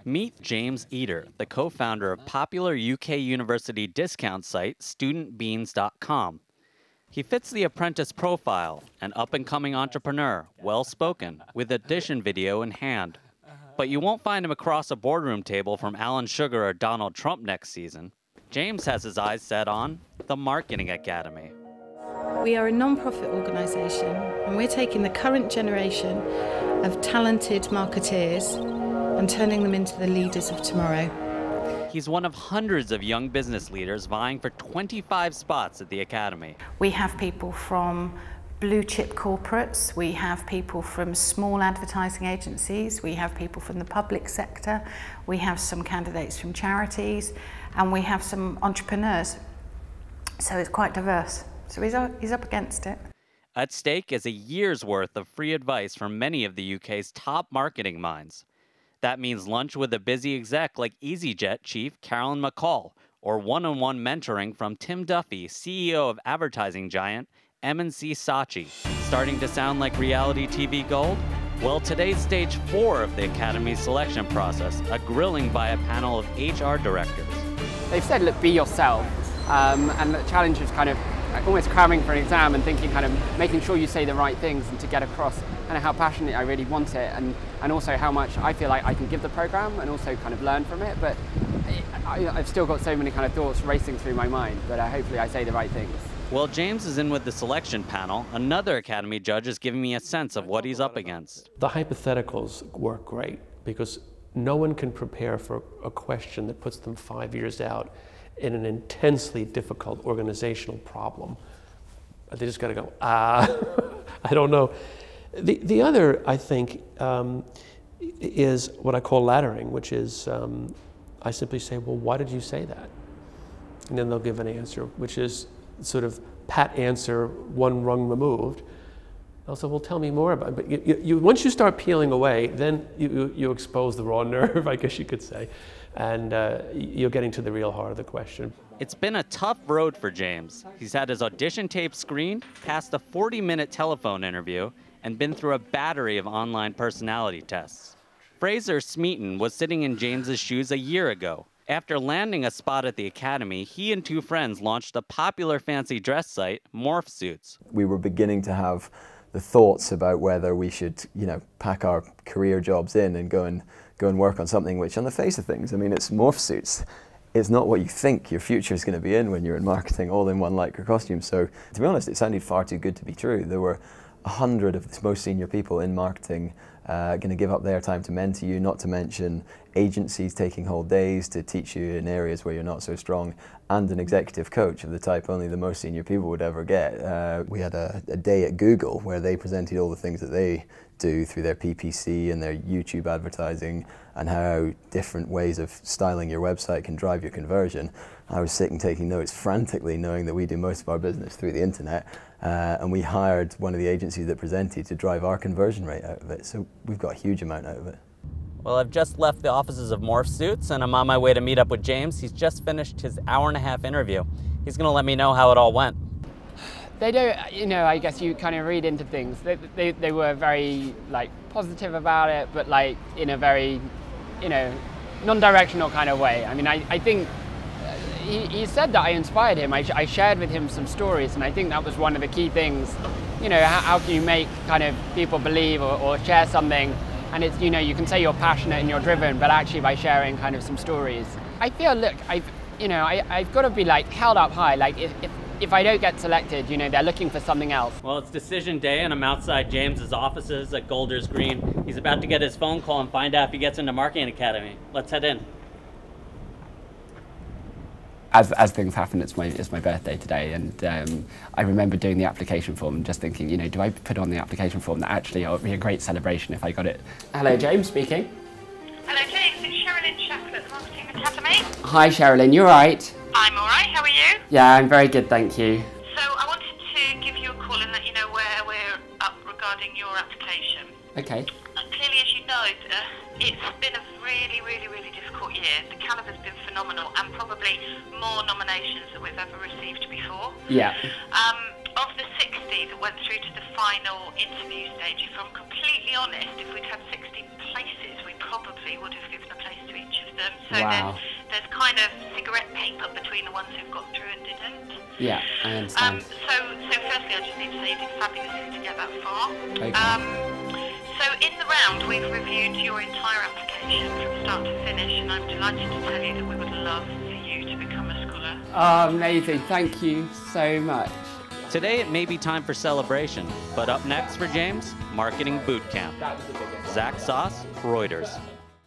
Meet James Eder, the co-founder of popular UK university discount site studentbeans.com. He fits the apprentice profile, an up-and-coming entrepreneur, well-spoken, with audition video in hand. But you won't find him across a boardroom table from Alan Sugar or Donald Trump next season. James has his eyes set on the Marketing Academy. We are a non-profit organisation, and we're taking the current generation of talented marketeers and turning them into the leaders of tomorrow. He's one of hundreds of young business leaders vying for 25 spots at the Academy. We have people from blue chip corporates, we have people from small advertising agencies, we have people from the public sector, we have some candidates from charities, and we have some entrepreneurs. So it's quite diverse. So he's up against it. At stake is a year's worth of free advice from many of the UK's top marketing minds. That means lunch with a busy exec like EasyJet chief Carolyn McCall, or one-on-one mentoring from Tim Duffy, CEO of advertising giant M&C Saatchi. Starting to sound like reality TV gold? Well, today's stage 4 of the Academy's selection process, a grilling by a panel of HR directors. They've said, look, be yourself, and the challenge is kind of almost cramming for an exam and thinking, kind of making sure you say the right things and to get across kind of how passionate I really want it, and also how much I feel like I can give the program and also kind of learn from it. But I've still got so many kind of thoughts racing through my mind, but hopefully I say the right things. While James is in with the selection panel, another Academy judge is giving me a sense of what he's up against. The hypotheticals work great because no one can prepare for a question that puts them 5 years out in an intensely difficult organizational problem. They just got to go, I don't know. The other, I think, is what I call laddering, which is I simply say, well, why did you say that? And then they'll give an answer, which is sort of pat answer, one rung removed. They'll say, well, tell me more about it. But once you start peeling away, then you expose the raw nerve, I guess you could say. And you're getting to the real heart of the question. It's been a tough road for James. He's had his audition tape screened, passed a 40-minute telephone interview, and been through a battery of online personality tests. Fraser Smeaton was sitting in James's shoes a year ago. After landing a spot at the Academy, he and 2 friends launched the popular fancy dress site, Morph Suits. We were beginning to have the thoughts about whether we should, pack our career jobs in and go and work on something which, on the face of things, I mean, it's morph suits. It's not what you think your future is going to be in when you're in marketing, all in one lycra costume. So, to be honest, it sounded far too good to be true. There were 100 of the most senior people in marketing going to give up their time to mentor you, not to mention agencies taking whole days to teach you in areas where you're not so strong, and an executive coach of the type only the most senior people would ever get. We had a day at Google where they presented all the things that they do through their PPC and their YouTube advertising, and how different ways of styling your website can drive your conversion. I was sitting taking notes frantically, knowing that we do most of our business through the internet, and we hired one of the agencies that presented to drive our conversion rate out of it. So we've got a huge amount out of it. Well, I've just left the offices of Morph Suits, and I'm on my way to meet up with James. He's just finished his hour-and-a-half interview. He's going to let me know how it all went. They don't, I guess you kind of read into things. They were very, positive about it, but, in a very, non-directional kind of way. I mean, I think he said that I inspired him. I shared with him some stories, and I think that was one of the key things. How can you make kind of people believe or share something? And it's, you can say you're passionate and you're driven, but actually by sharing kind of some stories. I feel, look, I've got to be held up high. If I don't get selected, they're looking for something else. Well, it's decision day, and I'm outside James's offices at Golders Green. He's about to get his phone call and find out if he gets into Marketing Academy. Let's head in. As things happen, it's my birthday today, and I remember doing the application form and just thinking, do I put on the application form that actually it would be a great celebration if I got it. Hello, James speaking. Hello, James. It's Sherilyn Shackle at the Marketing Academy. Hi, Sherilyn. You all right? I'm all right. How are you? Yeah, I'm very good, thank you. So I wanted to give you a call and let you know where we're up regarding your application. Okay. Clearly, as you know, it's been a really, really, really difficult year. The caliber's been phenomenal, and probably more nominations than we've ever received before. Yeah. Of the 60 that went through to the final interview stage, if I'm completely honest, if we'd had 60 places, we probably would have given a place to So Wow. there's kind of cigarette paper between the ones who've got through and didn't. Yeah, I understand. So firstly, I just need to say you did fabulously to get that far. Okay. So in the round, we've reviewed your entire application from start to finish, and I'm delighted to tell you that we would love for you to become a scholar. Oh, amazing. Thank you so much. Today it may be time for celebration, but up next for James, Marketing Boot Camp. Zach Sauce, Reuters.